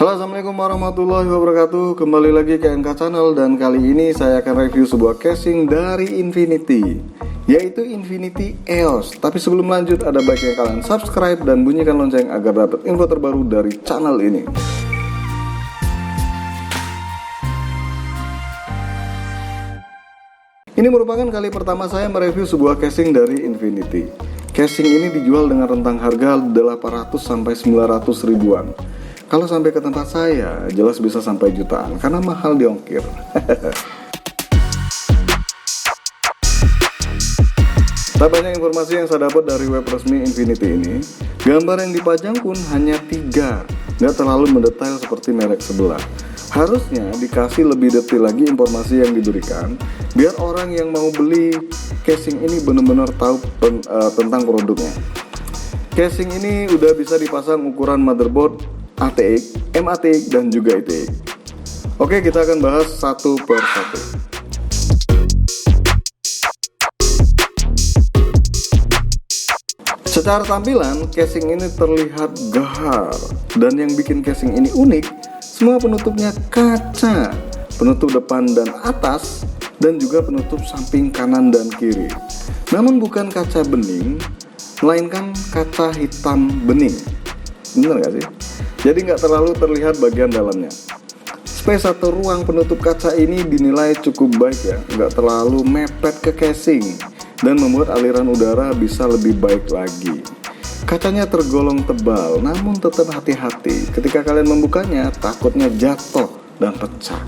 Halo, assalamualaikum warahmatullahi wabarakatuh. Kembali lagi ke NK Channel, dan kali ini saya akan review sebuah casing dari Infinity, yaitu Infinity EOS. Tapi sebelum lanjut, ada baiknya kalian subscribe dan bunyikan lonceng agar dapat info terbaru dari channel ini. Ini merupakan kali pertama saya mereview sebuah casing dari Infinity. Casing ini dijual dengan rentang harga 800 sampai 900 ribuan. Kalau sampai ke tempat saya, jelas bisa sampai jutaan karena mahal di ongkir. Tak banyak informasi yang saya dapat dari web resmi Infinity ini. Gambar yang dipajang pun hanya 3, nggak terlalu mendetail seperti merek sebelah. Harusnya dikasih lebih detail lagi informasi yang diberikan, biar orang yang mau beli casing ini benar-benar tahu tentang produknya. Casing ini udah bisa dipasang ukuran motherboard ATX, MATX, dan juga ITX. Oke, kita akan bahas satu per satu. Secara tampilan, casing ini terlihat gahar, dan yang bikin casing ini unik, semua penutupnya kaca, penutup depan dan atas, dan juga penutup samping kanan dan kiri. Namun bukan kaca bening, melainkan kaca hitam bening. Bener gak sih? Jadi nggak terlalu terlihat bagian dalamnya. Space atau ruang penutup kaca ini dinilai cukup baik ya, nggak terlalu mepet ke casing, dan membuat aliran udara bisa lebih baik lagi. Kacanya tergolong tebal, namun tetap hati-hati. Ketika kalian membukanya, takutnya jatuh dan pecah.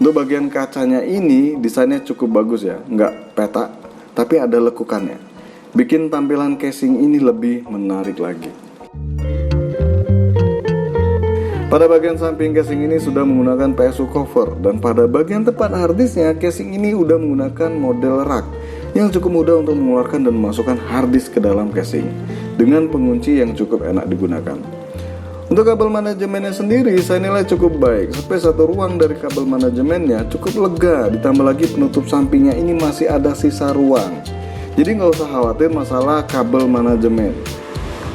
Untuk bagian kacanya ini, desainnya cukup bagus ya, nggak petak, tapi ada lekukannya. Bikin tampilan casing ini lebih menarik lagi. Pada bagian samping casing ini sudah menggunakan PSU cover, dan pada bagian tepat harddisknya, casing ini udah menggunakan model rak yang cukup mudah untuk mengeluarkan dan memasukkan harddisk ke dalam casing dengan pengunci yang cukup enak digunakan. Untuk kabel manajemennya sendiri saya nilai cukup baik. Space atau ruang dari kabel manajemennya cukup lega, ditambah lagi penutup sampingnya ini masih ada sisa ruang. Jadi nggak usah khawatir masalah kabel manajemen.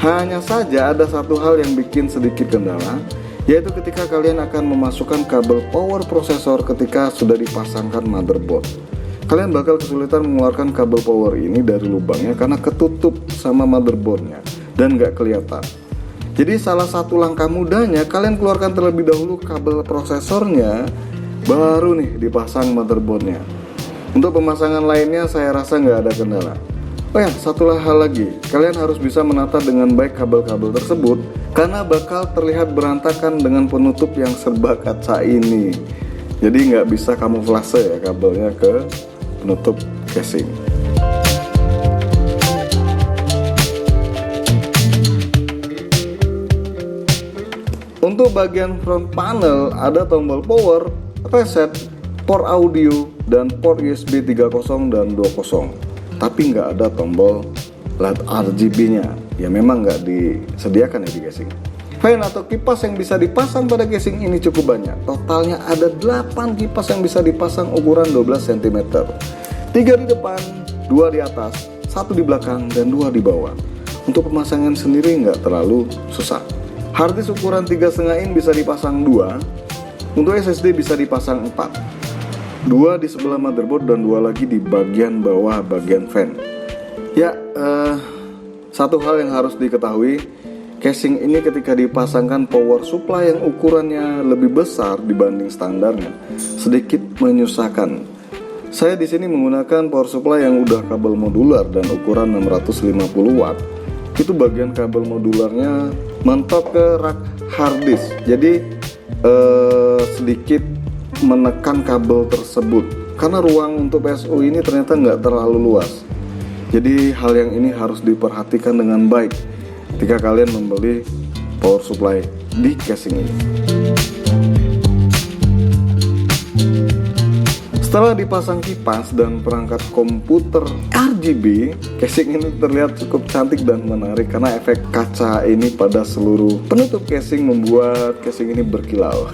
Hanya saja ada satu hal yang bikin sedikit kendala, yaitu ketika kalian akan memasukkan kabel power processor ketika sudah dipasangkan motherboard. Kalian bakal kesulitan mengeluarkan kabel power ini dari lubangnya karena ketutup sama motherboardnya dan nggak kelihatan. Jadi salah satu langkah mudahnya, kalian keluarkan terlebih dahulu kabel prosesornya, baru nih dipasang motherboardnya. Untuk pemasangan lainnya saya rasa nggak ada kendala. Oh ya, satu hal lagi, kalian harus bisa menata dengan baik kabel-kabel tersebut, karena bakal terlihat berantakan dengan penutup yang serba kaca ini. Jadi nggak bisa kamuflase ya kabelnya ke penutup casing. Untuk bagian front panel ada tombol power, reset, port audio, dan port USB 3.0 dan 2.0. Tapi nggak ada tombol LED RGB-nya. Ya memang nggak disediakan ya di casing. Fan atau kipas yang bisa dipasang pada casing ini cukup banyak. Totalnya ada 8 kipas yang bisa dipasang ukuran 12 cm. 3 di depan, 2 di atas, 1 di belakang, dan 2 di bawah. Untuk pemasangan sendiri nggak terlalu susah. Harddisk ukuran 3,5 in bisa dipasang 2. Untuk SSD bisa dipasang 4. 2 di sebelah motherboard dan 2 lagi di bagian bawah bagian fan. Ya, satu hal yang harus diketahui, casing ini ketika dipasangkan power supply yang ukurannya lebih besar dibanding standarnya, sedikit menyusahkan. Saya di sini menggunakan power supply yang udah kabel modular dan ukuran 650 watt. Itu bagian kabel modularnya mentok ke rak harddisk. Jadi sedikit menekan kabel tersebut karena ruang untuk PSU ini ternyata nggak terlalu luas. Jadi hal yang ini harus diperhatikan dengan baik ketika kalian membeli power supply di casing ini. Setelah dipasang kipas dan perangkat komputer RGB, casing ini terlihat cukup cantik dan menarik karena efek kaca ini pada seluruh penutup casing membuat casing ini berkilau.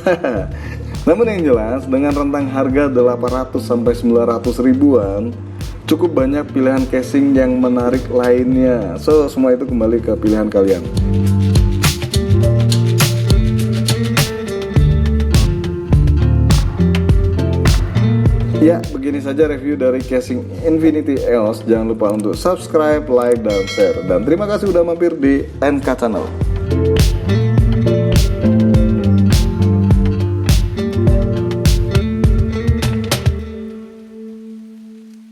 Namun yang jelas, dengan rentang harga 800 sampai 900 ribuan, cukup banyak pilihan casing yang menarik lainnya. So, semua itu kembali ke pilihan kalian. Ya, begini saja review dari casing Infinity EOS. Jangan lupa untuk subscribe, like, dan share. Dan terima kasih udah mampir di NK Channel.